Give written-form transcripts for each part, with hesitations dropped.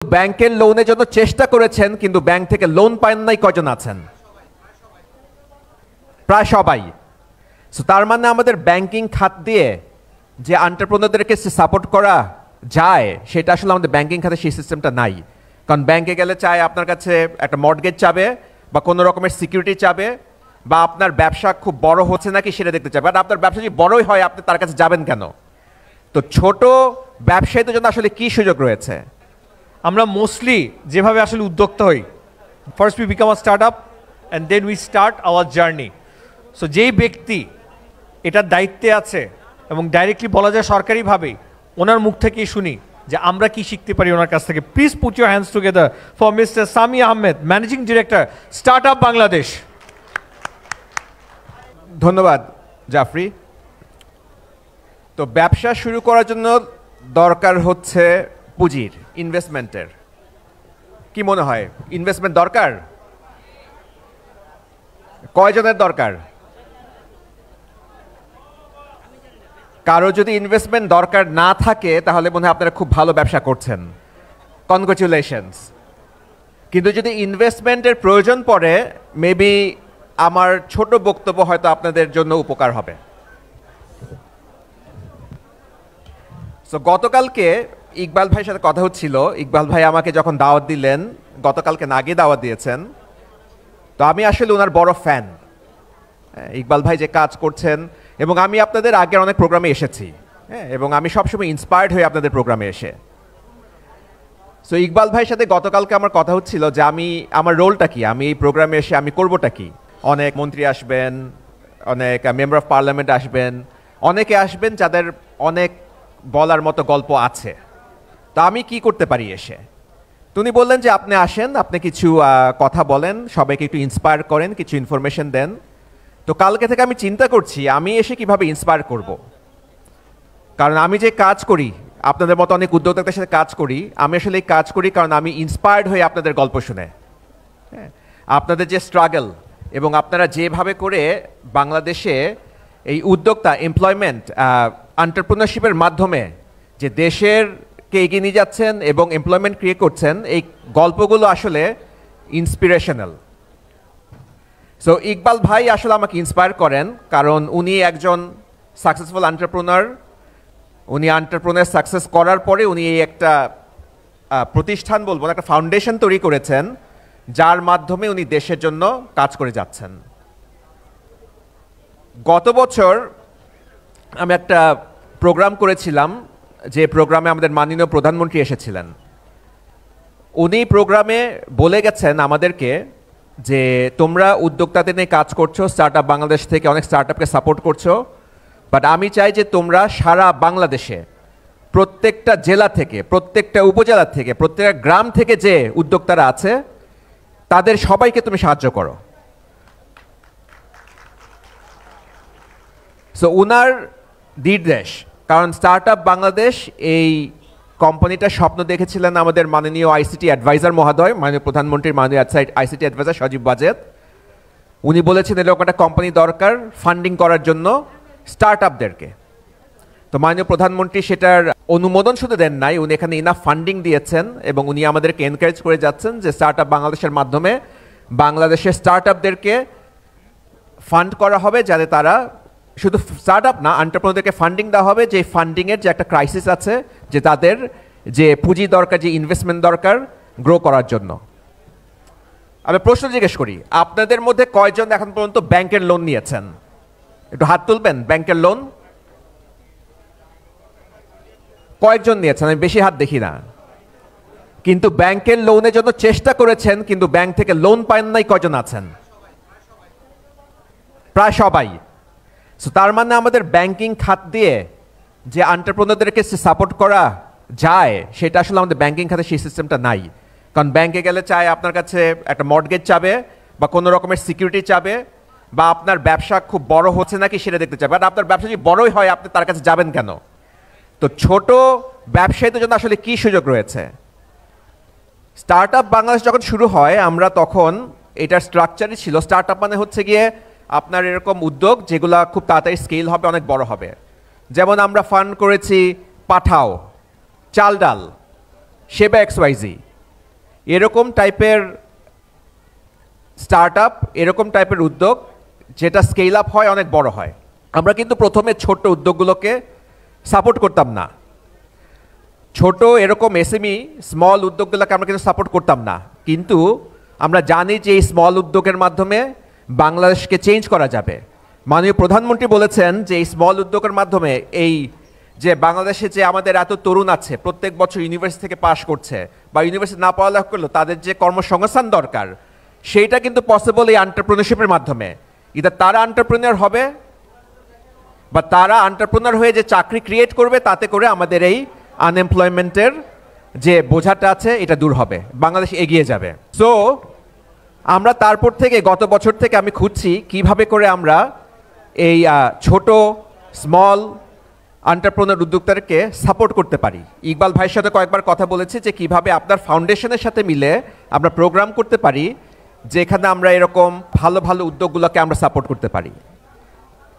ব্যাংকের লোনের জন্য চেষ্টা করেছেন কিন্তু ব্যাংক থেকে লোন পান নাই কয়জন আছেন? প্রায় সবাই। সো তার মানে আমাদের ব্যাংকিং খাত দিয়ে যে এন্টারপ্রেনারদেরকে সাপোর্ট করা যায় সেটা আসলে আমাদের ব্যাংকিং খাতে সেই সিস্টেমটা নাই। কারণ ব্যাংকে গেলে চায় আপনার কাছে একটা মর্টগেজ চাবে বা কোনো রকমের সিকিউরিটি চাবে বা আপনার ব্যবসা খুব বড় হচ্ছে নাকি সেটা দেখতে চাবে। বাট আপনার ব্যবসা যদি বড়ই হয় আপনি তার কাছে যাবেন কেন? তো ছোট ব্যবসায়ীদের জন্য আসলে কি সুযোগ রয়েছে? আমরা মোস্টলি যেভাবে আসলে উদ্যোক্তা হই, first we become a start up and then we start our journey. So যেই ব্যক্তি এটার দায়িত্বে আছে এবং ডাইরেক্টলি বলা যায় সরকারিভাবে ওনার মুখ থেকেই শুনি যে আমরা কি শিখতে পারি ওনার কাছ থেকে। Please put your hands together for mister Sami Ahmed, managing director, start up Bangladesh. ধন্যবাদ জাফরি। তো ব্যবসা শুরু করার জন্য দরকার হচ্ছে পুঁজির, ইনভেস্টমেন্টের। কি মনে হয় ইনভেস্টমেন্ট দরকার? কয়জনের দরকার? কারো যদি ইনভেস্টমেন্ট দরকার না থাকে তাহলে মনে হয় আপনারা খুব ভালো ব্যবসা করছেন, কনগ্রাচুলেশনস। কিন্তু যদি ইনভেস্টমেন্টের প্রয়োজন পড়ে মেবি আমার ছোট বক্তব্য হয়তো আপনাদের জন্য উপকার হবে। সো গতকালকে ইকবাল ভাইয়ের সাথে কথা হচ্ছিল। ইকবাল ভাই আমাকে যখন দাওয়াত দিলেন, গতকালকে নাগে দাওয়াত দিয়েছেন, তো আমি আসলে ওনার বড় ফ্যান। ইকবাল ভাই যে কাজ করছেন, এবং আমি আপনাদের আগের অনেক প্রোগ্রামে এসেছি, এবং আমি সবসময় ইন্সপায়ার্ড হয়ে আপনাদের প্রোগ্রামে এসে। সো ইকবাল ভাইয়ের সাথে গতকালকে আমার কথা হচ্ছিল যে আমার রোলটা কি, আমি এই প্রোগ্রামে এসে আমি করবোটা কি। অনেক মন্ত্রী আসবেন, অনেক মেম্বার অফ পার্লামেন্ট আসবেন, অনেকে আসবেন যাদের অনেক বলার মতো গল্প আছে। তা আমি কি করতে পারি এসে? উনি বললেন যে আপনি আসেন, আপনি কিছু কথা বলেন, সবাইকে একটু ইন্সপায়ার করেন, কিছু ইনফরমেশন দেন। তো কালকে থেকে আমি চিন্তা করছি আমি এসে কিভাবে ইন্সপায়ার করব। কারণ আমি যে কাজ করি, আপনাদের মতো অনেক উদ্যোক্তাদের সাথে কাজ করি, আমি আসলে এই কাজ করি কারণ আমি ইন্সপায়ার্ড হয়ে আপনাদের গল্প শুনে, আপনাদের যে স্ট্রাগল এবং আপনারা যেভাবে করে বাংলাদেশে এই উদ্যোক্তা, এমপ্লয়মেন্ট, এন্টারপ্রেনারশিপের মাধ্যমে যে দেশেরকে এগিয়ে নিয়ে যাচ্ছেন এবং এমপ্লয়মেন্ট ক্রিয়েট করছেন, এই গল্পগুলো আসলে ইন্সপিরেশনাল। সো ইকবাল ভাই আসলে আমাকে ইন্সপায়ার করেন কারণ উনি একজন সাকসেসফুল এন্টারপ্রেনার। উনি এন্টারপ্রেনার সাকসেস করার পরে উনি এই একটা প্রতিষ্ঠান বলবো, একটা ফাউন্ডেশন তৈরি করেছেন যার মাধ্যমে উনি দেশের জন্য কাজ করে যাচ্ছেন। গত বছর আমি একটা প্রোগ্রাম করেছিলাম, যে প্রোগ্রামে আমাদের মাননীয় প্রধানমন্ত্রী এসেছিলেন। উনি প্রোগ্রামে বলে গেছেন আমাদেরকে যে তোমরা উদ্যোক্তাদের নিয়ে কাজ করছো, স্টার্ট আপ বাংলাদেশ থেকে অনেক স্টার্ট আপকে সাপোর্ট করছো, বাট আমি চাই যে তোমরা সারা বাংলাদেশে প্রত্যেকটা জেলা থেকে, প্রত্যেকটা উপজেলা থেকে, প্রত্যেকটা গ্রাম থেকে যে উদ্যোক্তারা আছে তাদের সবাইকে তুমি সাহায্য করো। সো উনার নির্দেশ, কারণ স্টার্ট আপ বাংলাদেশ এই কোম্পানিটার স্বপ্ন দেখেছিলেন আমাদের মাননীয় আইসিটি অ্যাডভাইজার মহোদয়, মাননীয় প্রধানমন্ত্রীর মাননীয় আইসিটি অ্যাডভাইজার সজীব ওয়াজেদ। উনি বলেছেন এরকম একটা কোম্পানি দরকার ফান্ডিং করার জন্য স্টার্ট আপদেরকে। তো মাননীয় প্রধানমন্ত্রী সেটার অনুমোদন শুধু দেন নাই, উনি এখানে ইনাফ ফান্ডিং দিয়েছেন এবং উনি আমাদেরকে এনকারেজ করে যাচ্ছেন যে স্টার্ট আপ বাংলাদেশের মাধ্যমে বাংলাদেশের স্টার্ট আপদেরকে ফান্ড করা হবে, যাতে তারা শুধু স্টার্ট আপ না, এন্টারপ্রেনারদেরকে ফান্ডিং দেওয়া হবে, যে ফান্ডিংয়ের যে একটা ক্রাইসিস আছে, যে তাদের যে পুঁজি দরকার, যে ইনভেস্টমেন্ট দরকার গ্রো করার জন্য। আমি প্রশ্ন জিজ্ঞেস করি, আপনাদের মধ্যে কয়জন এখন পর্যন্ত ব্যাংকের লোন নিয়েছেন? একটু হাত তুলবেন। ব্যাংকের লোন কয়েকজন নিয়েছেন? আমি বেশি হাত দেখি না। কিন্তু ব্যাংকের লোনের জন্য চেষ্টা করেছেন কিন্তু ব্যাংক থেকে লোন পান নাই কয়জন আছেন? প্রায় সবাই। সো তার মানে আমাদের ব্যাংকিং খাত দিয়ে যে এন্টারপ্রেনারদেরকে সাপোর্ট করা যায় সেটা আসলে আমাদের ব্যাংকিং খাতে সেই সিস্টেমটা নাই। কারণ ব্যাংকে গেলে চায় আপনার কাছে একটা মর্টগেজ চাবে বা কোনো রকমের সিকিউরিটি চাবে বা আপনার ব্যবসা খুব বড় হচ্ছে নাকি সেটা দেখতে চাবে। বাট আপনার ব্যবসা যদি বড়ই হয় আপনি তার কাছে যাবেন কেন? তো ছোট ব্যবসায়ীদের জন্য আসলে কি সুযোগ রয়েছে? স্টার্ট আপ বাংলাদেশ যখন শুরু হয় আমরা তখন এটার স্ট্রাকচারই ছিল, স্টার্ট আপ মানে হচ্ছে গিয়ে আপনার এরকম উদ্যোগ যেগুলা খুব তাড়াতাড়ি স্কেল হবে, অনেক বড় হবে। যেমন আমরা ফান্ড করেছি পাঠাও, চাল ডাল, সেবা XYZ, এরকম টাইপের স্টার্ট আপ, এরকম টাইপের উদ্যোগ যেটা স্কেল আপ হয়, অনেক বড় হয়। আমরা কিন্তু প্রথমে ছোট্ট উদ্যোগগুলোকে সাপোর্ট করতাম না, ছোট এরকম এসএমই স্মল উদ্যোগগুলোকে আমরা কিন্তু সাপোর্ট করতাম না, কিন্তু আমরা জানি যে এই স্মল উদ্যোগের মাধ্যমে বাংলাদেশকে চেঞ্জ করা যাবে। মাননীয় প্রধানমন্ত্রী বলেছেন যে এই স্মল উদ্যোগের মাধ্যমে এই যে বাংলাদেশে যে আমাদের এত তরুণ আছে প্রত্যেক বছর ইউনিভার্সিটি থেকে পাশ করছে বা ইউনিভার্সিটি না পড়ালেখা করলেও তাদের যে কর্মসংস্থান দরকার, সেইটা কিন্তু পসিবল এই এন্টারপ্রেনারশিপের মাধ্যমে। এটা তারা এন্টারপ্রেনার হবে বা তারা এন্টারপ্রেনার হয়ে যে চাকরি ক্রিয়েট করবে, তাতে করে আমাদের এই আনএমপ্লয়মেন্টের যে বোঝাটা আছে এটা দূর হবে, বাংলাদেশ এগিয়ে যাবে। সো আমরা তারপর থেকে গত বছর থেকে আমি খুঁজছি কিভাবে করে আমরা এই ছোট স্মল এন্টারপ্রেনার উদ্যোক্তাদেরকে সাপোর্ট করতে পারি। ইকবাল ভাইয়ের সাথে কয়েকবার কথা বলেছি যে কিভাবে আপনার ফাউন্ডেশনের সাথে মিলে আমরা প্রোগ্রাম করতে পারি যেখানে আমরা এরকম ভালো ভালো উদ্যোগগুলোকে আমরা সাপোর্ট করতে পারি।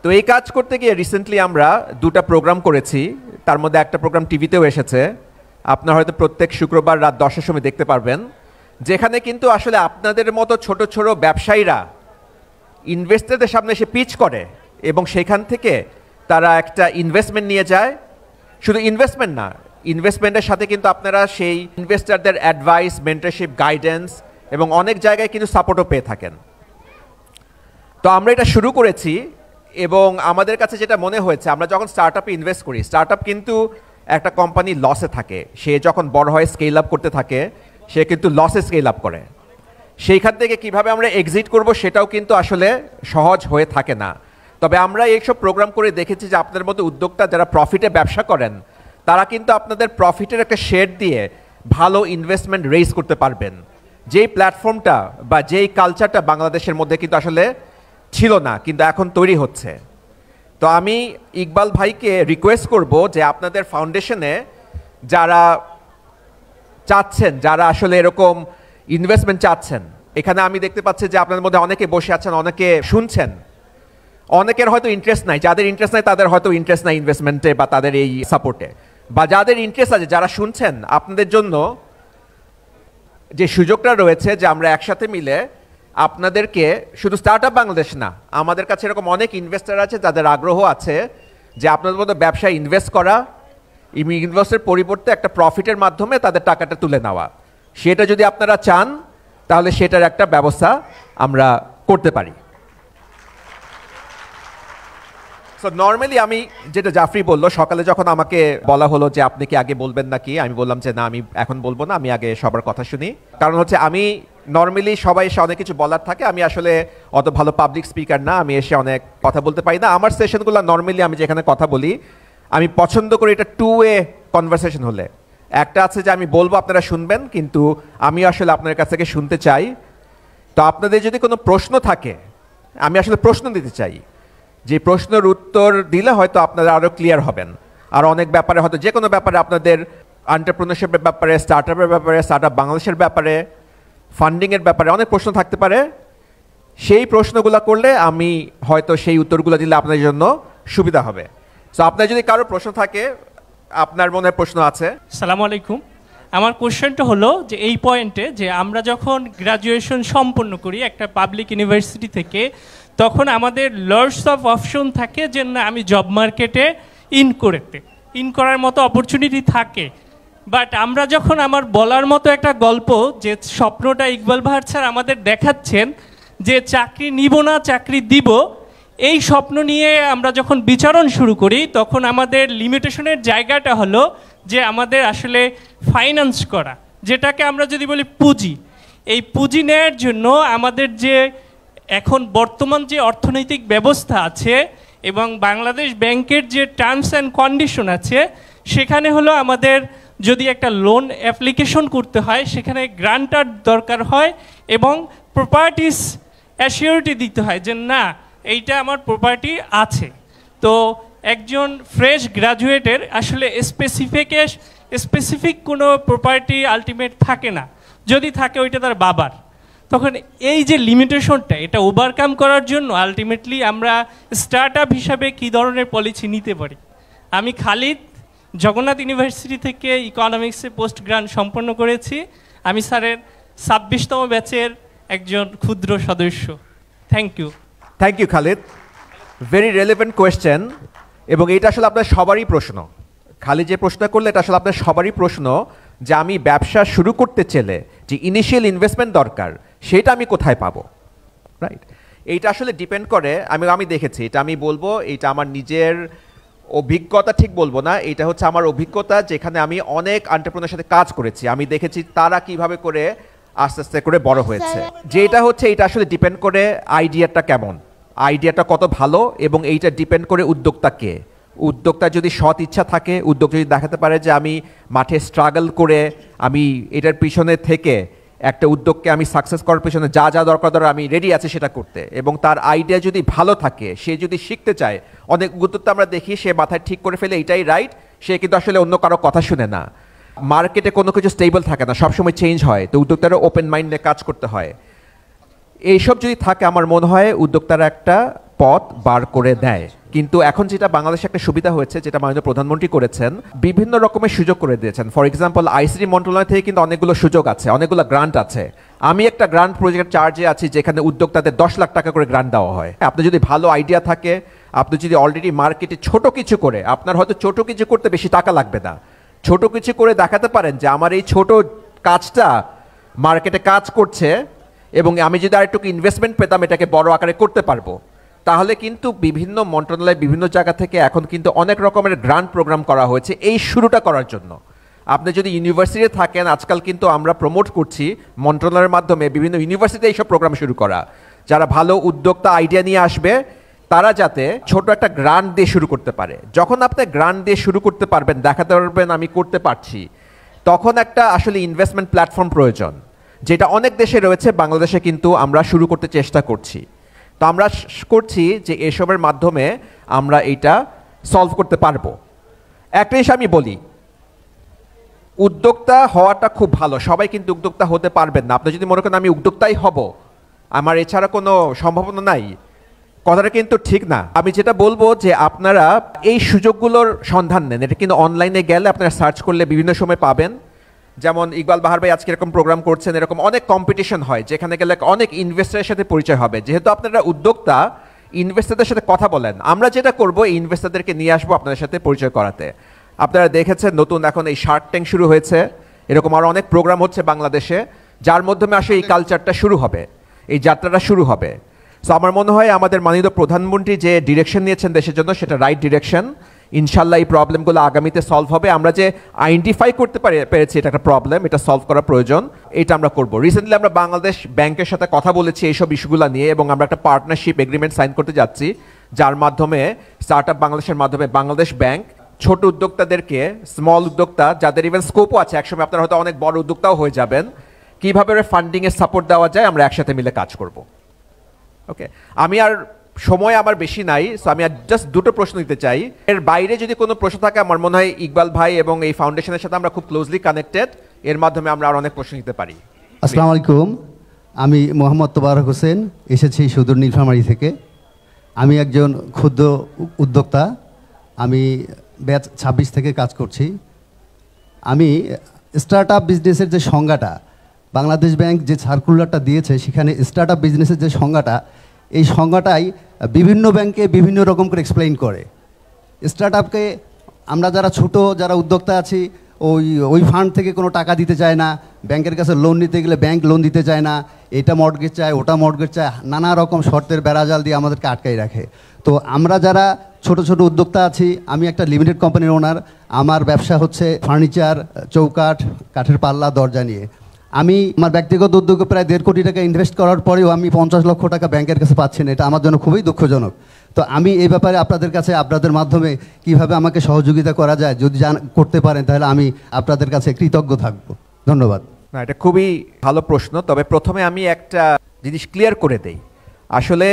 তো এই কাজ করতে গিয়ে রিসেন্টলি আমরা দুটা প্রোগ্রাম করেছি, তার মধ্যে একটা প্রোগ্রাম টিভিতেও এসেছে, আপনারা হয়তো প্রত্যেক শুক্রবার রাত 10টার সময় দেখতে পারবেন, যেখানে কিন্তু আসলে আপনাদের মতো ছোট ছোট ব্যবসায়ীরা ইনভেস্টরদের সামনে এসে পিচ করে এবং সেখান থেকে তারা একটা ইনভেস্টমেন্ট নিয়ে যায়। শুধু ইনভেস্টমেন্ট না, ইনভেস্টমেন্টের সাথে কিন্তু আপনারা সেই ইনভেস্টরদের অ্যাডভাইস, মেন্টরশিপ, গাইডেন্স এবং অনেক জায়গায় কিন্তু সাপোর্টও পেয়ে থাকেন। তো আমরা এটা শুরু করেছি এবং আমাদের কাছে যেটা মনে হয়েছে, আমরা যখন স্টার্ট আপে ইনভেস্ট করি, স্টার্ট আপ কিন্তু একটা কোম্পানি লসে থাকে, সে যখন বড় হয় স্কেল আপ করতে থাকে সে কিন্তু লসে স্কেল আপ করে। সেইখান থেকে কিভাবে আমরা এক্সিট করব সেটাও কিন্তু আসলে সহজ হয়ে থাকে না। তবে আমরা এইসব প্রোগ্রাম করে দেখেছি যে আপনাদের মধ্যে উদ্যোক্তা যারা প্রফিটে ব্যবসা করেন, তারা কিন্তু আপনাদের প্রফিটের একটা শেয়ার দিয়ে ভালো ইনভেস্টমেন্ট রেইজ করতে পারবেন, যেই প্ল্যাটফর্মটা বা যেই কালচারটা বাংলাদেশের মধ্যে কিন্তু আসলে ছিল না, কিন্তু এখন তৈরি হচ্ছে। তো আমি ইকবাল ভাইকে রিকোয়েস্ট করব যে আপনাদের ফাউন্ডেশনে যারা চাচ্ছেন, যারা আসলে এরকম ইনভেস্টমেন্ট চাচ্ছেন, এখানে আমি দেখতে পাচ্ছি যে আপনাদের মধ্যে অনেকে বসে আছেন, অনেকে শুনছেন, অনেকের হয়তো ইন্টারেস্ট নাই, যাদের ইন্টারেস্ট নাই তাদের হয়তো ইন্টারেস্ট নাই ইনভেস্টমেন্টে বা তাদের এই সাপোর্টে, বা যাদের ইন্টারেস্ট আছে, যারা শুনছেন, আপনাদের জন্য যে সুযোগটা রয়েছে যে আমরা একসাথে মিলে আপনাদেরকে শুধু স্টার্ট আপ বাংলাদেশ না, আমাদের কাছে এরকম অনেক ইনভেস্টর আছে যাদের আগ্রহ আছে যে আপনাদের মধ্যে ব্যবসায় ইনভেস্ট করা, ইনভেস্টের পরিবর্তে একটা প্রফিটের মাধ্যমে তাদের টাকাটা তুলে নেওয়া, সেটা যদি আপনারা চান তাহলে সেটার একটা ব্যবস্থা আমরা করতে পারি। সো নর্মালি আমি যেটা জাফরি বললো, সকালে যখন আমাকে বলা হলো যে আপনি কি আগে বলবেন নাকি, আমি বললাম যে না, আমি এখন বলবো না, আমি আগে সবার কথা শুনি। কারণ হচ্ছে আমি নর্মালি সবাই এসে অনেক কিছু বলার থাকে, আমি আসলে অত ভালো পাবলিক স্পিকার না, আমি এসে অনেক কথা বলতে পারি না। আমার সেশনগুলো নর্মালি আমি যেখানে কথা বলি, আমি পছন্দ করি এটা টু ওয়ে কনভারসেশন হলে। একটা আছে যে আমি বলবো, আপনারা শুনবেন, কিন্তু আমি আসলে আপনার কাছ থেকে শুনতে চাই। তো আপনাদের যদি কোনো প্রশ্ন থাকে, আমি আসলে প্রশ্ন দিতে চাই, যে প্রশ্নের উত্তর দিলে হয়তো আপনারা আরও ক্লিয়ার হবেন। আর অনেক ব্যাপারে হয়তো যে কোনো ব্যাপারে আপনাদের এন্টারপ্রেনারশিপের ব্যাপারে, স্টার্ট আপের ব্যাপারে, স্টার্ট আপ বাংলাদেশের ব্যাপারে, ফান্ডিংয়ের ব্যাপারে অনেক প্রশ্ন থাকতে পারে। সেই প্রশ্নগুলো করলে আমি হয়তো সেই উত্তরগুলো দিলে আপনাদের জন্য সুবিধা হবে। সো আপনার যদি কারো প্রশ্ন থাকে, আপনার মনে হয় প্রশ্ন আছে। সালামু আলাইকুম। আমার কোশ্চেনটা হলো যে এই পয়েন্টে যে আমরা যখন গ্রাজুয়েশন সম্পন্ন করি একটা পাবলিক ইউনিভার্সিটি থেকে, তখন আমাদের লটস অফ অপশন থাকে যে না আমি জব মার্কেটে ইন করার মতো অপরচুনিটি থাকে। বাট আমরা যখন আমার বলার মতো একটা গল্প, যে স্বপ্নটা ইকবাল ভাই স্যার আমাদের দেখাচ্ছেন যে চাকরি নিব না চাকরি দিব, এই স্বপ্ন নিয়ে আমরা যখন বিচারণ শুরু করি, তখন আমাদের লিমিটেশনের জায়গাটা হলো যে আমাদের আসলে ফাইন্যান্স করা, যেটাকে আমরা যদি বলি পুঁজি, এই পুঁজি নেওয়ার জন্য আমাদের যে এখন বর্তমান যে অর্থনৈতিক ব্যবস্থা আছে এবং বাংলাদেশ ব্যাংকের যে টার্মস অ্যান্ড কন্ডিশন আছে, সেখানে হলো আমাদের যদি একটা লোন অ্যাপ্লিকেশন করতে হয় সেখানে গ্রান্টার দরকার হয় এবং প্রপার্টিস অ্যাসিওরিটি দিতে হয় যে না এইটা আমার প্রপার্টি আছে। তো একজন ফ্রেশ গ্র্যাজুয়েটের আসলে স্পেসিফিক কোনো প্রপার্টি আলটিমেট থাকে না, যদি থাকে ওইটা তার বাবার। তখন এই যে লিমিটেশনটা, এটা ওভারকাম করার জন্য আলটিমেটলি আমরা স্টার্ট আপ হিসাবে কী ধরনের পলিসি নিতে পারি? আমি খালিদ জগন্নাথ ইউনিভার্সিটি থেকে ইকোনমিক্সে পোস্ট গ্রান্ট সম্পন্ন করেছি। আমি স্যারের 26তম ব্যাচের একজন ক্ষুদ্র সদস্য। Thank you. Thank you Khalid, very relevant question, এবং এটা আসলে আপনার সবারই প্রশ্ন। খালিদ যে প্রশ্ন করলে এটা আসলে আপনার সবারই প্রশ্ন, যে আমি ব্যবসা শুরু করতে চাইলে যে ইনিশিয়াল ইনভেস্টমেন্ট দরকার সেটা আমি কোথায় পাবো, রাইট? এইটা আসলে ডিপেন্ড করে, আমি দেখেছি, এটা আমি বলবো এটা আমার নিজের অভিজ্ঞতা, ঠিক বলবো না, এটা হচ্ছে আমার অভিজ্ঞতা, যেখানে আমি অনেক এন্টারপ্রেনারের সাথে কাজ করেছি, আমি দেখেছি তারা কিভাবে করে আস্তে আস্তে করে বড় হয়েছে। যেটা হচ্ছে এটা আসলে ডিপেন্ড করে আইডিয়াটা কেমন, আইডিয়াটা কত ভালো, এবং এইটা ডিপেন্ড করে উদ্যোক্তাকে। উদ্যোক্তা যদি সৎ ইচ্ছা থাকে, উদ্যোক্তা যদি দেখাতে পারে যে আমি মাঠে স্ট্রাগল করে আমি এটার পিছনে থেকে একটা উদ্যোগকে আমি সাকসেস করার পিছনে যা যা দরকার আমি রেডি আছি সেটা করতে, এবং তার আইডিয়া যদি ভালো থাকে, সে যদি শিখতে চায়, অনেক উদ্যোক্তা আমরা দেখি সে মাথায় ঠিক করে ফেলে এটাই রাইট, সে কিন্তু আসলে অন্য কারো কথা শুনে না। মার্কেটে কোনো কিছু স্টেবল থাকে না, সবসময় চেঞ্জ হয়, তো উদ্যোক্তারা ওপেন মাইন্ডে কাজ করতে হয়। এইসব যদি থাকে আমার মনে হয় উদ্যোক্তারা একটা পথ বার করে দেয়। কিন্তু এখন যেটা বাংলাদেশে একটা সুবিধা হয়েছে, যেটা মাননীয় প্রধানমন্ত্রী করেছেন, বিভিন্ন রকমের সুযোগ করে দিয়েছেন। ফর এক্সাম্পল আইসিটি মন্ত্রণালয় থেকে কিন্তু অনেকগুলো সুযোগ আছে, অনেকগুলো গ্রান্ট আছে। আমি একটা গ্রান্ট প্রজেক্ট চার্জে আছি যেখানে উদ্যোক্তাদের 10 লাখ টাকা করে গ্রান্ট দেওয়া হয়। আপনি যদি ভালো আইডিয়া থাকে, আপনি যদি অলরেডি মার্কেটে ছোট কিছু করে, আপনার হয়তো ছোট কিছু করতে বেশি টাকা লাগবে না, ছোট কিছু করে দেখাতে পারেন যে আমার এই ছোট কাজটা মার্কেটে কাজ করছে, এবং আমি যদি আরেকটু ইনভেস্টমেন্ট পেতাম এটাকে বড় আকারে করতে পারবো, তাহলে কিন্তু বিভিন্ন মন্ত্রণালয় বিভিন্ন জায়গা থেকে এখন কিন্তু অনেক রকমের গ্রান্ট প্রোগ্রাম করা হয়েছে এই শুরুটা করার জন্য। আপনি যদি ইউনিভার্সিটিতে থাকেন, আজকাল কিন্তু আমরা প্রমোট করছি মন্ত্রণালয়ের মাধ্যমে বিভিন্ন ইউনিভার্সিটিতে এইসব প্রোগ্রাম শুরু করা, যারা ভালো উদ্যোক্তা আইডিয়া নিয়ে আসবে তারা যাতে ছোট একটা গ্রান্ট দিয়ে শুরু করতে পারে। যখন আপনি গ্রান্ট দিয়ে শুরু করতে পারবেন, দেখাতে পারবেন আমি করতে পারছি, তখন একটা আসলে ইনভেস্টমেন্ট প্ল্যাটফর্ম প্রয়োজন, যেটা অনেক দেশে রয়েছে, বাংলাদেশে কিন্তু আমরা শুরু করতে চেষ্টা করছি। তো আমরা করছি যে এসবের মাধ্যমে আমরা এটা সলভ করতে পারবো। একটা জিনিস আমি বলি, উদ্যোক্তা হওয়াটা খুব ভালো, সবাই কিন্তু উদ্যোক্তা হতে পারবেন না। আপনি যদি মনে করেন আমি উদ্যোক্তাই হব, আমার এছাড়া কোনো সম্ভাবনা নাই, কথাটা কিন্তু ঠিক না। আমি যেটা বলবো যে আপনারা এই সুযোগগুলোর সন্ধান নেন, এটা কিন্তু অনলাইনে গেলে আপনারা সার্চ করলে বিভিন্ন সময় পাবেন। যেমন ইকবাল বাহার ভাই আজকে এরকম প্রোগ্রাম করছেন, এরকম অনেক কম্পিটিশন হয় যেখানে গেলে অনেক ইনভেস্টারের সাথে পরিচয় হবে। যেহেতু আপনারা উদ্যোক্তা, ইনভেস্টারদের সাথে কথা বলেন, আমরা যেটা করব এই ইনভেস্টারদেরকে নিয়ে আসবো আপনাদের সাথে পরিচয় করাতে। আপনারা দেখেছেন নতুন এখন এই শার্ক ট্যাঙ্ক শুরু হয়েছে, এরকম আরও অনেক প্রোগ্রাম হচ্ছে বাংলাদেশে, যার মাধ্যমে আসলে এই কালচারটা শুরু হবে, এই যাত্রাটা শুরু হবে। সো আমার মনে হয় আমাদের মাননীয় প্রধানমন্ত্রী যে ডিরেকশন নিয়েছেন দেশের জন্য, সেটা রাইট ডিরেকশন। ইনশাল্লাহ এই প্রবলেমগুলো আগামীতে সলভ হবে। আমরা যে আইডেন্টিফাই করতে পেরেছি এটা একটা প্রবলেম, এটা সলভ করা প্রয়োজন, এটা আমরা করব। রিসেন্টলি আমরা বাংলাদেশ ব্যাংকের সাথে কথা বলেছি এইসব ইস্যুগুলো নিয়ে, এবং আমরা একটা পার্টনারশিপ এগ্রিমেন্ট সাইন করতে যাচ্ছি, যার মাধ্যমে স্টার্ট আপ বাংলাদেশের মাধ্যমে বাংলাদেশ ব্যাংক ছোট উদ্যোক্তাদেরকে, স্মল উদ্যোক্তা যাদের ইভেন স্কোপও আছে, একসময় আপনারা হয়তো অনেক বড় উদ্যোক্তাও হয়ে যাবেন, কীভাবে ফান্ডিংয়ের সাপোর্ট দেওয়া যায় আমরা একসাথে মিলে কাজ করব। ওকে, আমি আর সময় আমার বেশি নাই, সো আমি আর জাস্ট দুটো প্রশ্ন দিতে চাই। এর বাইরে যদি কোনো প্রশ্ন থাকে, আমার মনে হয় ইকবাল ভাই এবং এই ফাউন্ডেশনের সাথে আমরা খুব ক্লোজলি কানেক্টেড, এর মাধ্যমে আমরা আর অনেক প্রশ্ন দিতে পারি। আসসালামু আলাইকুম, আমি মোহাম্মদ তোবারক হোসেন, এসেছি সুদূর নীলফামারী থেকে। আমি একজন ক্ষুদ্র উদ্যোক্তা, আমি ব্যাচ 26 থেকে কাজ করছি। আমি স্টার্ট আপ বিজনেসের যে সংজ্ঞাটা, বাংলাদেশ ব্যাংক যে সার্কুলারটা দিয়েছে সেখানে স্টার্ট আপ বিজনেসের যে সংজ্ঞাটা, এই সংজ্ঞাটাই বিভিন্ন ব্যাংকে বিভিন্ন রকম করে এক্সপ্লেইন করে। স্টার্ট আপকে আমরা যারা ছোট, যারা উদ্যোক্তা আছি, ওই ফান্ড থেকে কোনো টাকা দিতে চায় না, ব্যাংকের কাছে লোন নিতে গেলে ব্যাংক লোন দিতে চায় না, এটা মর্টগেজ চায়, ওটা মর্টগেজ চায়, নানা রকম শর্তের বেড়াজাল দিয়ে আমাদেরকে আটকাই রাখে। তো আমরা যারা ছোট ছোট উদ্যোক্তা আছি, আমি একটা লিমিটেড কোম্পানির ওনার, আমার ব্যবসা হচ্ছে ফার্নিচার, চৌকাঠ, কাঠের পাল্লা, দরজা নিয়ে। আমি আমার ব্যক্তিগত উদ্যোগে প্রায় 1.5 কোটি টাকা ইনভেস্ট করার পরেও আমি 50 লক্ষ টাকা ব্যাংকের কাছে পাচ্ছি না, এটা আমার জন্য খুবই দুঃখজনক। তো আমি এই ব্যাপারে আপনাদের কাছে, আপনাদের মাধ্যমে কিভাবে আমাকে সহযোগিতা করা যায় যদি করতে পারেন, তাহলে আমি আপনাদের কাছে কৃতজ্ঞ থাকব। ধন্যবাদ। না, এটা খুবই ভালো প্রশ্ন। তবে প্রথমে আমি একটা জিনিস ক্লিয়ার করে দেই, আসলে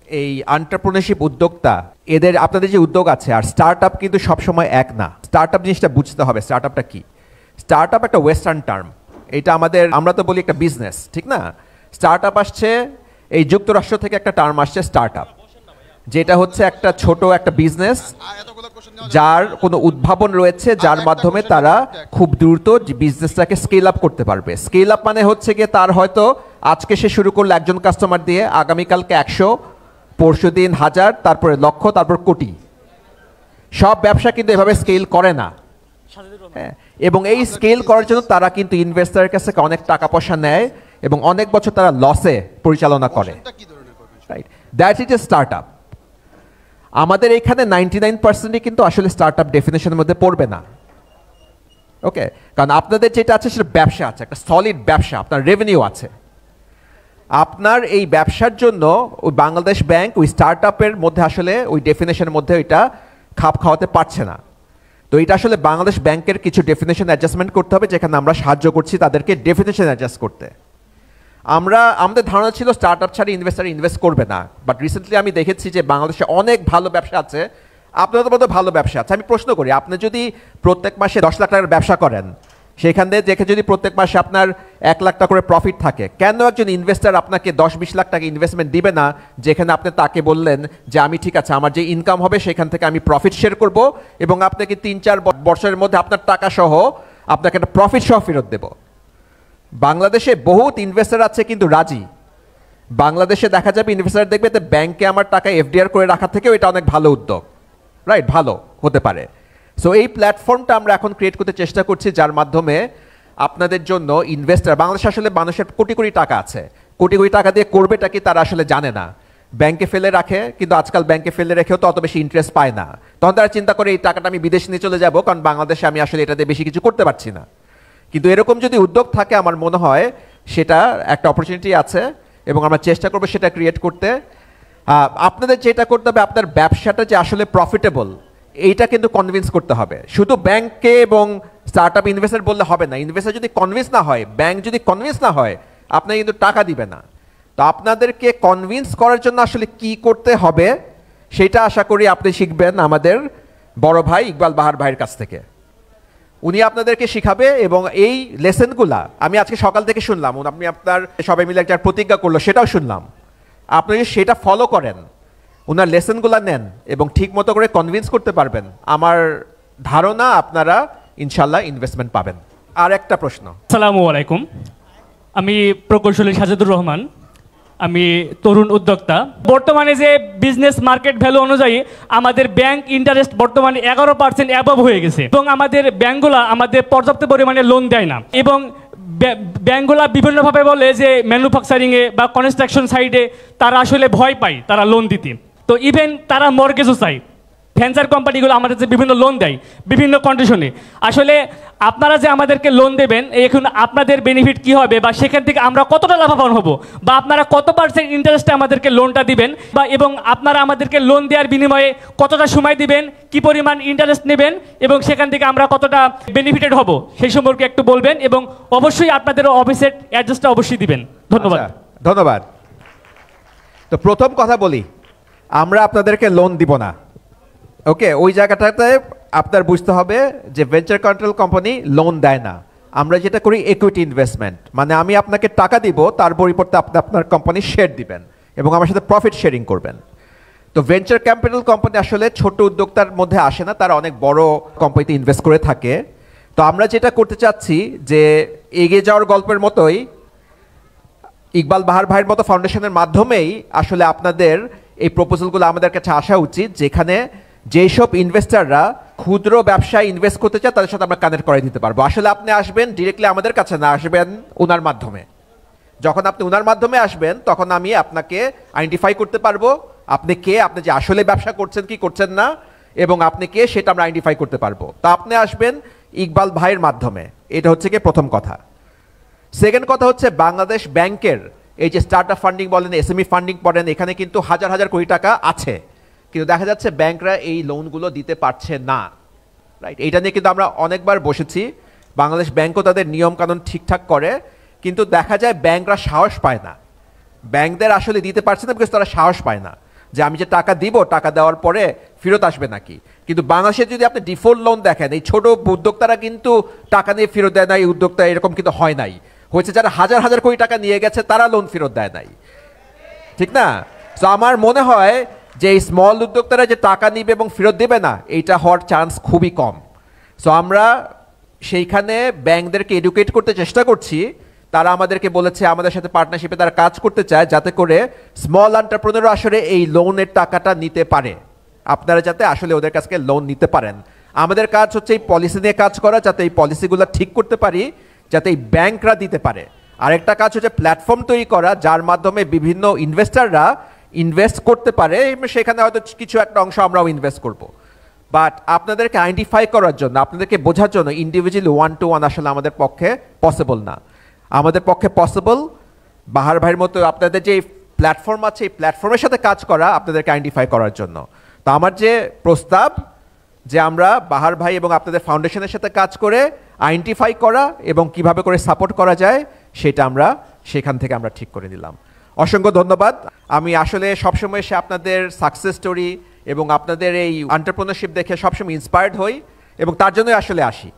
এই এন্টারপ্রেনারশিপ উদ্যোক্তা, এদের আপনাদের যে উদ্যোগ আছে আর স্টার্ট আপ কিন্তু সবসময় এক না। স্টার্ট আপ জিনিসটা বুঝতে হবে, স্টার্ট আপটা কি। স্টার্ট আপ একটা ওয়েস্টার্ন টার্ম, এটা আমরা তো বলি একটা বিজনেস, ঠিক না? স্টার্ট আপ আসছে এই যুক্তরাষ্ট্র থেকে, একটা টার্ম আসছে স্টার্ট আপ। যেটা হচ্ছে একটা ছোট একটা বিজনেস যার কোনো উদ্ভাবন রয়েছে যার মাধ্যমে তারা খুব দ্রুত বিজনেসটাকে স্কেল আপ করতে পারবে। স্কেল আপ মানে হচ্ছে গিয়ে তার হয়তো আজকে সে শুরু করলো একজন কাস্টমার দিয়ে, আগামীকালকে 100, পরশুদিন 1000, তারপরে লক্ষ, তারপর কোটি। সব ব্যবসা কিন্তু এভাবে স্কেল করে না। হ্যাঁ, এবং এই স্কেল করার জন্য তারা কিন্তু ইনভেস্টরের কাছে অনেক টাকা পয়সা নেয় এবং অনেক বছর তারা লসে পরিচালনা করে। Right, that is a start up. আমাদের এখানে 99%ই কিন্তু আসলে স্টার্ট আপ ডেফিনেশনের মধ্যে পড়বে না। ওকে, কারণ আপনাদের যেটা আছে সেটা ব্যবসা আছে, একটা সলিড ব্যবসা, আপনার রেভিনিউ আছে। আপনার এই ব্যবসার জন্য ওই বাংলাদেশ ব্যাংক ওই স্টার্ট আপের মধ্যে আসলে ওই ডেফিনেশনের মধ্যে ওইটা খাপ খাওয়াতে পারছে না। তো এটা আসলে বাংলাদেশ ব্যাংকের কিছু ডেফিনেশন অ্যাডজাস্টমেন্ট করতে হবে, যেখানে আমরা সাহায্য করছি তাদেরকে ডেফিনেশন অ্যাডজাস্ট করতে। আমাদের ধারণা ছিল স্টার্ট আপ ছাড়া ইনভেস্টার ইনভেস্ট করবে না, বাট রিসেন্টলি আমি দেখেছি যে বাংলাদেশে অনেক ভালো ব্যবসা আছে, আপনাদের মধ্যে ভালো ব্যবসা আছে। আমি প্রশ্ন করি, আপনি যদি প্রত্যেক মাসে 10 লাখ টাকার ব্যবসা করেন, সেখান থেকে দেখে যদি প্রত্যেক মাসে আপনার 1 লাখ টাকা করে প্রফিট থাকে, কেন একজন ইনভেস্টার আপনাকে 10-20 লাখ টাকা ইনভেস্টমেন্ট দিবে না, যেখানে আপনি তাকে বললেন যে আমি ঠিক আছে আমার যে ইনকাম হবে সেখান থেকে আমি প্রফিট শেয়ার করব এবং আপনাকে 3-4 বছরের মধ্যে আপনার টাকা সহ আপনাকে একটা প্রফিট সহ ফেরত দেব। বাংলাদেশে বহুত ইনভেস্টার আছে কিন্তু রাজি। বাংলাদেশে দেখা যাবে ইনভেস্টার দেখবে যে ব্যাংকে আমার টাকা এফডিআর করে রাখার থেকেও এটা অনেক ভালো উদ্যোগ, রাইট, ভালো হতে পারে। সো এই প্ল্যাটফর্মটা আমরা এখন ক্রিয়েট করতে চেষ্টা করছি, যার মাধ্যমে আপনাদের জন্য ইনভেস্টার, বাংলাদেশে আসলে মানুষের কোটি কোটি টাকা আছে, কোটি কোটি টাকা দিয়ে করবেটা কি তারা আসলে জানে না, ব্যাংকে ফেলে রাখে, কিন্তু আজকাল ব্যাংকে ফেলে রেখেও তো অত বেশি ইন্টারেস্ট পায় না। তখন তারা চিন্তা করে এই টাকাটা আমি বিদেশে নিয়ে চলে যাব, কারণ বাংলাদেশে আমি আসলে এটাতে বেশি কিছু করতে পারছি না। কিন্তু এরকম যদি উদ্যোগ থাকে আমার মনে হয় সেটা একটা অপরচুনিটি আছে এবং আমরা চেষ্টা করবো সেটা ক্রিয়েট করতে। আপনাদের যেটা করতে হবে, আপনার ব্যবসাটা যে আসলে প্রফিটেবল এইটা কিন্তু কনভিন্স করতে হবে। শুধু ব্যাংকে এবং স্টার্ট আপ ইনভেস্টার বললে হবে না, ইনভেস্টার যদি কনভিন্স না হয়, ব্যাংক যদি কনভিন্স না হয়, আপনি কিন্তু টাকা দিবে না। তো আপনাদেরকে কনভিন্স করার জন্য আসলে কি করতে হবে সেটা আশা করি আপনি শিখবেন আমাদের বড় ভাই ইকবাল বাহার ভাইয়ের কাছ থেকে। উনি আপনাদেরকে শিখাবে এবং এই লেসেনগুলা আমি আজকে সকাল থেকে শুনলাম, আপনি আপনার সবাই মিলে একটা প্রতিজ্ঞা করলো সেটাও শুনলাম। আপনি যদি সেটা ফলো করেন, ওনার লেসেনগুলা নেন এবং ঠিক মতো করে কনভিন্স করতে পারবেন, আমার ধারণা আপনারা ইনশাল্লাহ ইনভেস্টমেন্ট পাবেন। আর একটা প্রশ্ন। আসসালামু আলাইকুম, আমি প্রকৌশলী সাজেদুর রহমান, আমি তরুণ উদ্যোক্তা। বর্তমানে যে বিজনেস মার্কেট ভ্যালু অনুযায়ী আমাদের ব্যাংক ইন্টারেস্ট বর্তমানে 11% অ্যাবভ হয়ে গেছে এবং আমাদের ব্যাংকগুলা আমাদের পর্যাপ্ত পরিমাণে লোন দেয় না এবং ব্যাংকগুলা বিভিন্নভাবে বলে যে ম্যানুফ্যাকচারিংয়ে বা কনস্ট্রাকশন সাইডে তারা আসলে ভয় পায় তারা লোন দিতে। তো ইভেন তারা মর্গেজও চায়। ভেঞ্চার কোম্পানিগুলো আমাদের যে বিভিন্ন লোন দেয় বিভিন্ন কন্ডিশনে, আসলে আপনারা যে আমাদেরকে লোন দেবেন এখন আপনাদের বেনিফিট কি হবে বা সেখান থেকে আমরা কতটা লাভবান হব বা আপনারা কত পার্সেন্ট ইন্টারেস্টে আমাদেরকে লোনটা দিবেন বা এবং আপনারা আমাদেরকে লোন দেওয়ার বিনিময়ে কতটা সময় দিবেন, কি পরিমাণ ইন্টারেস্ট নেবেন এবং সেখান থেকে আমরা কতটা বেনিফিটেড হব সেই সম্পর্কে একটু বলবেন এবং অবশ্যই আপনাদের অফিসের অ্যাড্রেসটা অবশ্যই দিবেন। ধন্যবাদ। ধন্যবাদ। তো প্রথম কথা বলি, আমরা আপনাদেরকে লোন দিব না। ওকে, ওই জায়গাটাতে আপনার বুঝতে হবে যে ভেঞ্চার ক্যাপিটাল কোম্পানি লোন দেয় না। আমরা যেটা করি ইকুইটি ইনভেস্টমেন্ট, মানে আমি আপনাকে টাকা দিব, তার পরিবর্তে আপনি আপনার কোম্পানি শেয়ার দিবেন এবং আমার সাথে প্রফিট শেয়ারিং করবেন। তো ভেঞ্চার ক্যাপিটাল কোম্পানি আসলে ছোট উদ্যোক্তার মধ্যে আসে না, তারা অনেক বড় কোম্পানিতে ইনভেস্ট করে থাকে। তো আমরা যেটা করতে চাচ্ছি যে এগিয়ে যাওয়ার গল্পের মতোই ইকবাল বাহার ভাইয়ের মতো ফাউন্ডেশনের মাধ্যমেই আসলে আপনাদের এই প্রপোজালগুলো আমাদের কাছে আসা উচিত, যেখানে যেসব ইনভেস্টাররা ক্ষুদ্র ব্যবসায় ইনভেস্ট করতে চায় তাদের সাথে আমরা কানেক্ট করে দিতে পারবো। আসলে আপনি আসবেন ডিরেক্টলি আমাদের কাছে না, আসবেন ওনার মাধ্যমে। যখন আপনি ওনার মাধ্যমে আসবেন তখন আমি আপনাকে আইডেন্টিফাই করতে পারবো আপনি কে, আপনি যে আসলে ব্যবসা করছেন কি করছেন না এবং আপনি কে সেটা আমরা আইডেন্টিফাই করতে পারবো। তা আপনি আসবেন ইকবাল ভাইয়ের মাধ্যমে, এটা হচ্ছে কি প্রথম কথা। সেকেন্ড কথা হচ্ছে বাংলাদেশ ব্যাংকের এই যে স্টার্ট আপ ফান্ডিং বলেন, এসএমই ফান্ডিং বলেন, এখানে কিন্তু হাজার হাজার কোটি টাকা আছে, কিন্তু দেখা যাচ্ছে ব্যাংকরা এই লোনগুলো দিতে পারছে না, রাইট। এইটা নিয়ে কিন্তু আমরা অনেকবার বসেছি, বাংলাদেশ ব্যাংকও তাদের নিয়মকানুন ঠিকঠাক করে, কিন্তু দেখা যায় ব্যাংকরা সাহস পায় না, ব্যাংকদের আসলে দিতে পারছে না বিকজ তারা সাহস পায় না যে আমি যে টাকা দিব, টাকা দেওয়ার পরে ফেরত আসবে নাকি। কিন্তু বাংলাদেশে যদি আপনি ডিফল্ট লোন দেখেন, এই ছোট উদ্যোক্তারা কিন্তু টাকা নিয়ে ফেরত দেয় না, এই উদ্যোক্তা এরকম কিন্তু হয় নাই, হয়েছে যারা হাজার হাজার কোটি টাকা নিয়ে গেছে তারা লোন ফেরত দেয় নাই, ঠিক না। তো আমার মনে হয় যে এই স্মল উদ্যোক্তারা যে টাকা নিবে এবং ফেরত দেবে না, এইটা হওয়ার চান্স খুবই কম। সো আমরা সেইখানে ব্যাংকদেরকে এডুকেট করতে চেষ্টা করছি। তারা আমাদেরকে বলেছে আমাদের সাথে পার্টনারশিপে তারা কাজ করতে চায়, যাতে করে স্মল এন্টারপ্রেনাররা আসলে এই লোনের টাকাটা নিতে পারে, আপনারা যাতে আসলে ওদের কাছে লোন নিতে পারেন। আমাদের কাজ হচ্ছে এই পলিসি নিয়ে কাজ করা, যাতে এই পলিসিগুলো ঠিক করতে পারি, যাতে এই ব্যাংকরা দিতে পারে। আরেকটা কাজ হচ্ছে প্ল্যাটফর্ম তৈরি করা, যার মাধ্যমে বিভিন্ন ইনভেস্টাররা ইনভেস্ট করতে পারে, সেখানে হয়তো কিছু একটা অংশ আমরাও ইনভেস্ট করব। বাট আপনাদেরকে আইডেন্টিফাই করার জন্য, আপনাদেরকে বোঝার জন্য ইন্ডিভিজুয়ালি 1-to-1 আসলে আমাদের পক্ষে পসিবল না। আমাদের পক্ষে পসিবল বাহার ভাইয়ের মতো আপনাদের যে প্ল্যাটফর্ম আছে, এই প্ল্যাটফর্মের সাথে কাজ করা, আপনাদেরকে আইডেন্টিফাই করার জন্য। তো আমার যে প্রস্তাব, যে আমরা বাহার ভাই এবং আপনাদের ফাউন্ডেশনের সাথে কাজ করে আইডেন্টিফাই করা এবং কিভাবে করে সাপোর্ট করা যায়, সেটা আমরা সেখান থেকে আমরা ঠিক করে নিলাম। অসংখ্য ধন্যবাদ। আমি আসলে সবসময় সে আপনাদের সাকসেস স্টোরি এবং আপনাদের এই এন্টারপ্রেনারশিপ দেখে সবসময় ইন্সপায়ার্ড হই এবং তার জন্যই আসলে আসি।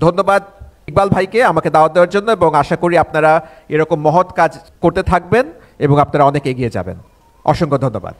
ধন্যবাদ ইকবাল ভাইকে আমাকে দাওয়াত দেওয়ার জন্য, এবং আশা করি আপনারা এরকম মহৎ কাজ করতে থাকবেন এবং আপনারা অনেক এগিয়ে যাবেন। অসংখ্য ধন্যবাদ।